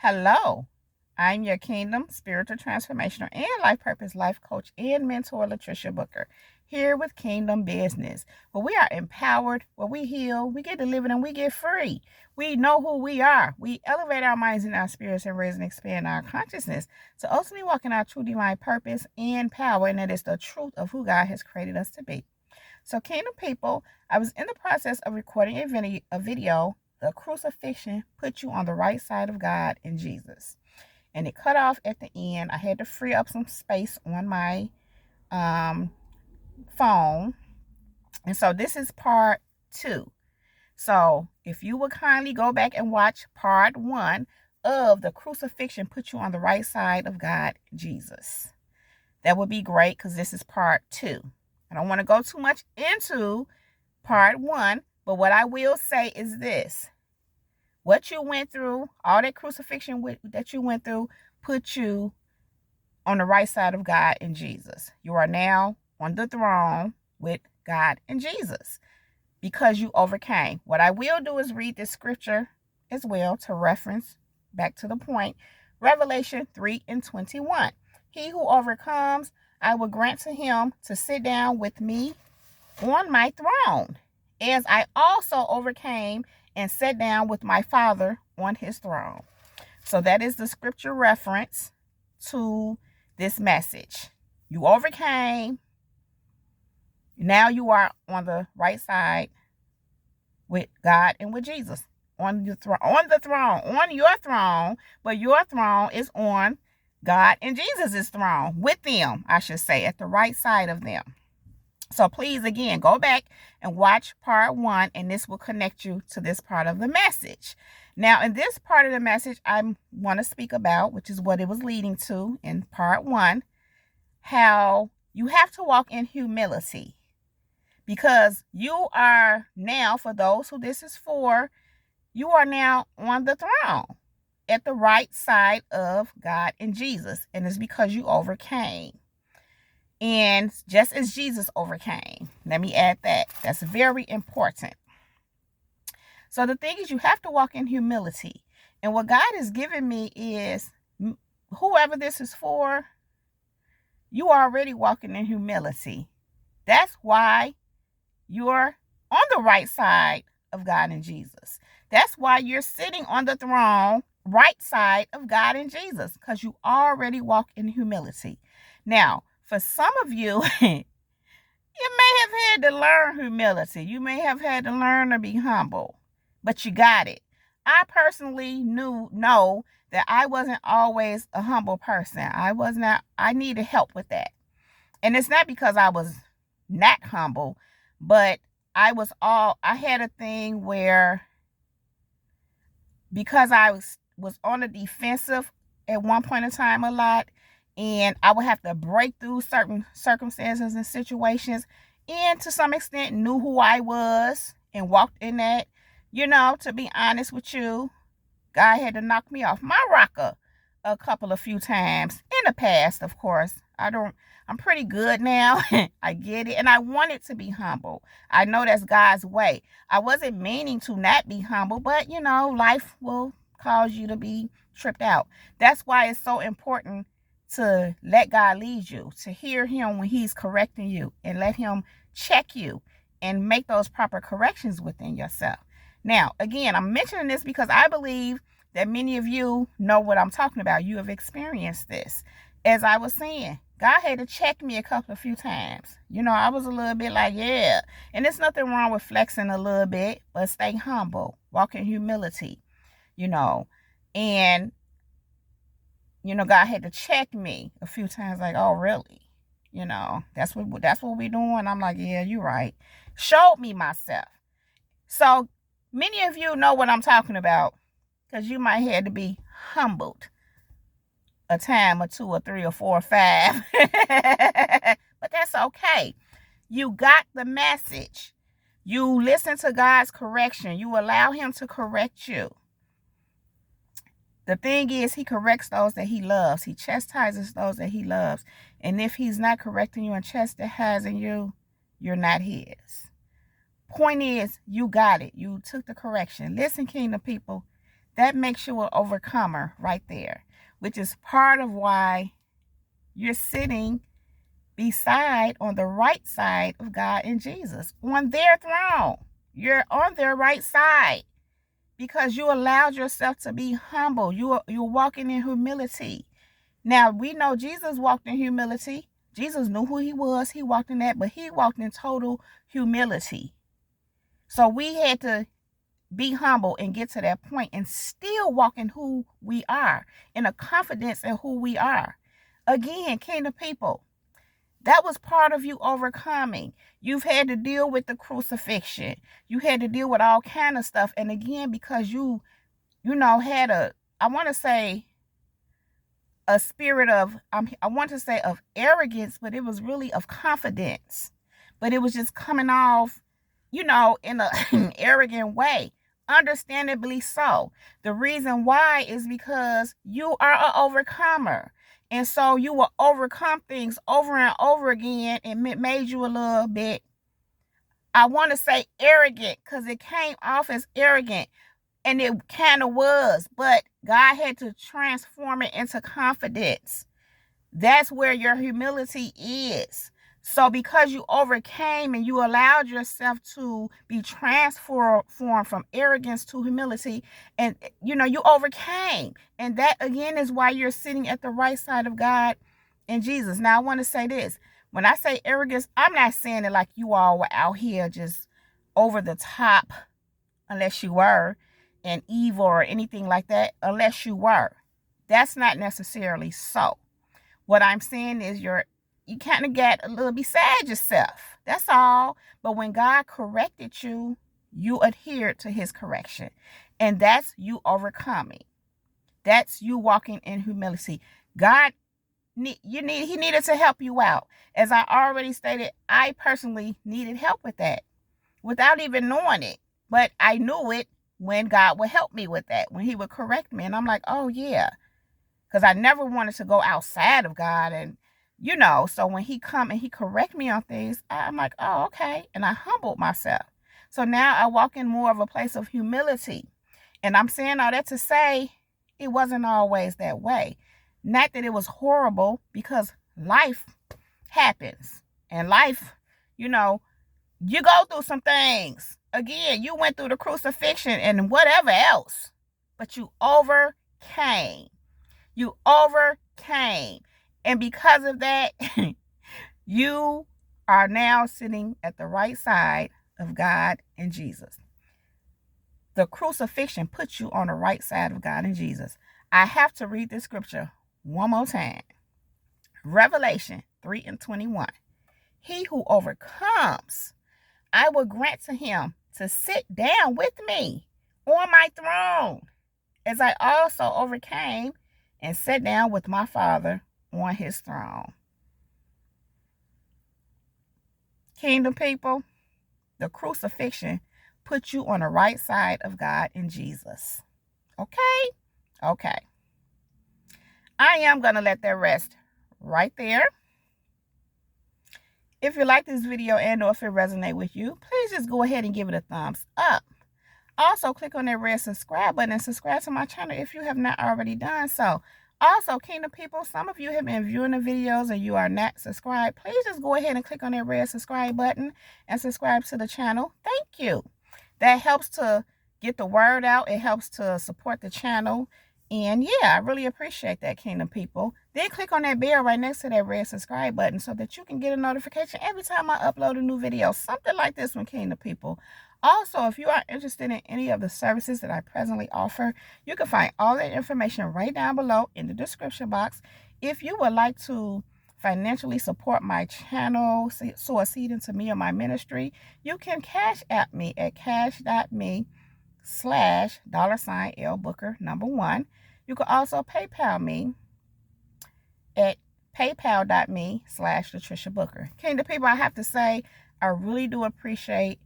Hello, I'm your Kingdom Spiritual Transformational and Life Purpose Life Coach and Mentor, Latricia Booker, here with Kingdom Business, where we are empowered, where we heal, we get delivered, and we get free. We know who we are. We elevate our minds and our spirits and raise and expand our consciousness to ultimately walk in our true divine purpose and power, and that is the truth of who God has created us to be. So, Kingdom people, I was in the process of recording a video. The crucifixion put you on the right side of God and Jesus. And it cut off at the end. I had to free up some space on my phone. And so this is part 2. So if you would kindly go back and watch part 1 of the crucifixion put you on the right side of God, Jesus. That would be great, because this is part 2. I don't want to go too much into part 1, but what I will say is this. What you went through, all that crucifixion that you went through, put you on the right side of God and Jesus. You are now on the throne with God and Jesus because you overcame. What I will do is read this scripture as well to reference back to the point. Revelation 3:21. He who overcomes, I will grant to him to sit down with me on my throne, as I also overcame and sat down with my Father on his throne. So that is the scripture reference to this message. You overcame. Now you are on the right side with God and with Jesus on your throne, on your throne, but your throne is on God and Jesus' throne, with them, I should say, at the right side of them. So please, again, go back and watch part 1, and this will connect you to this part of the message. Now, in this part of the message, I want to speak about, which is what it was leading to in part 1, how you have to walk in humility, because you are now, for those who this is for, you are now on the throne at the right side of God and Jesus, and it's because you overcame. And just as Jesus overcame, let me add that. That's very important. So the thing is, you have to walk in humility. And what God has given me is, whoever this is for, you are already walking in humility. That's why you're on the right side of God and Jesus. That's why you're sitting on the throne, right side of God and Jesus, because you already walk in humility. Now, for some of you, you may have had to learn humility. You may have had to learn to be humble, but you got it. I personally know that I wasn't always a humble person. I needed help with that. And it's not because I was not humble, but I had a thing where, because I was on the defensive at one point in time a lot, and I would have to break through certain circumstances and situations, and to some extent knew who I was and walked in that. To be honest with you, God had to knock me off my rocker a few times in the past. Of course, I'm pretty good now. I get it. And I wanted to be humble. I know that's God's way. I wasn't meaning to not be humble, but life will cause you to be tripped out. That's why it's so important to let God lead you, to hear him when he's correcting you, and let him check you and make those proper corrections within yourself. Now, again, I'm mentioning this because I believe that many of you know what I'm talking about. You have experienced this. As I was saying, God had to check me a few times. I was a little bit like, yeah. And there's nothing wrong with flexing a little bit, but stay humble, walk in humility, and God had to check me a few times, like, oh, really? That's what we're doing. I'm like, yeah, you're right. Showed me myself. So many of you know what I'm talking about, because you might have to be humbled a time or 2 or 3 or 4 or 5. But that's okay. You got the message. You listen to God's correction. You allow him to correct you. The thing is, he corrects those that he loves. He chastises those that he loves. And if he's not correcting you and chastising you, you're not his. Point is, you got it. You took the correction. Listen, kingdom people, That makes you an overcomer right there, which is part of why you're sitting beside, on the right side of God and Jesus, on their throne. You're on their right side because you allowed yourself to be humble. You're walking in humility. Now, we know Jesus walked in humility. Jesus knew who he was. He walked in that, but he walked in total humility. So we had to be humble and get to that point and still walk in who we are, in a confidence in who we are. Again, kingdom people, that was part of you overcoming. You've had to deal with the crucifixion. You had to deal with all kind of stuff. And again, because you had I want to say a spirit of, I want to say of arrogance, but it was really of confidence. But it was just coming off, in an arrogant way. Understandably so. The reason why is because you are an overcomer. And so you will overcome things over and over again, and it made you a little bit, I want to say arrogant, because it came off as arrogant. And it kind of was, but God had to transform it into confidence. That's where your humility is. So because you overcame and you allowed yourself to be transformed from arrogance to humility, and you overcame. And that again is why you're sitting at the right side of God and Jesus. Now I want to say this. When I say arrogance, I'm not saying it like you all were out here just over the top, unless you were, and evil or anything like that, unless you were. That's not necessarily so. What I'm saying is you kind of get a little beside yourself. That's all. But when God corrected you, you adhered to his correction. And that's you overcoming. That's you walking in humility. God, he needed to help you out. As I already stated, I personally needed help with that without even knowing it. But I knew it when God would help me with that, when he would correct me. And I'm like, oh yeah. Because I never wanted to go outside of God. And, so when he come and he correct me on things, I'm like, oh, okay. And I humbled myself. So now I walk in more of a place of humility. And I'm saying all that to say it wasn't always that way. Not that it was horrible, because life happens. And life, you go through some things. Again, you went through the crucifixion and whatever else, but you overcame. You overcame. And because of that, you are now sitting at the right side of God and Jesus. The crucifixion puts you on the right side of God and Jesus. I have to read this scripture one more time. Revelation 3:21. He who overcomes, I will grant to him to sit down with me on my throne, as I also overcame and sat down with my Father on his throne. Kingdom people, the crucifixion puts you on the right side of God and Jesus. Okay? Okay. I am going to let that rest right there. If you like this video and or if it resonates with you, please just go ahead and give it a thumbs up. Also, click on that red subscribe button and subscribe to my channel if you have not already done so. Also, kingdom people, some of you have been viewing the videos and you are not subscribed. Please just go ahead and click on that red subscribe button and subscribe to the channel. Thank you. That helps to get the word out. It helps to support the channel. And yeah, I really appreciate that, kingdom people. Then click on that bell right next to that red subscribe button so that you can get a notification every time I upload a new video. Something like this one, kingdom people. Also, if you are interested in any of the services that I presently offer, you can find all that information right down below in the description box. If you would like to financially support my channel, sow a seed into me or my ministry, you can cash app me at cash.me/$LBooker1. You can also PayPal me at paypal.me/LaTrishaBooker. Kingdom people, I have to say, I really do appreciate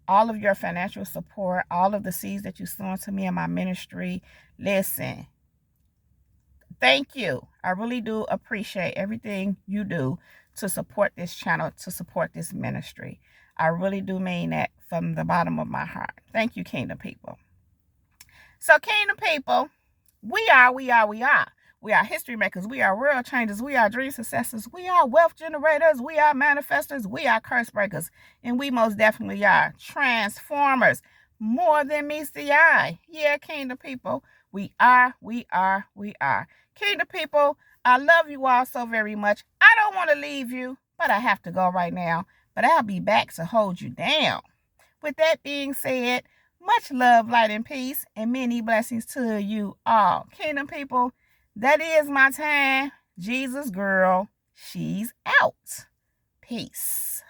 all of your financial support, all of the seeds that you sow into me and my ministry. Listen, thank you. I really do appreciate everything you do to support this channel, to support this ministry. I really do mean that from the bottom of my heart. Thank you, kingdom people. So, kingdom people, we are history makers. We are world changers. We are dream successors. We are wealth generators. We are manifestors. We are curse breakers. And we most definitely are transformers. More than meets the eye. Yeah, kingdom people. We are. Kingdom people, I love you all so very much. I don't want to leave you, but I have to go right now. But I'll be back to hold you down. With that being said, much love, light, and peace, and many blessings to you all. Kingdom people, that is my time. Jesus girl, she's out. Peace.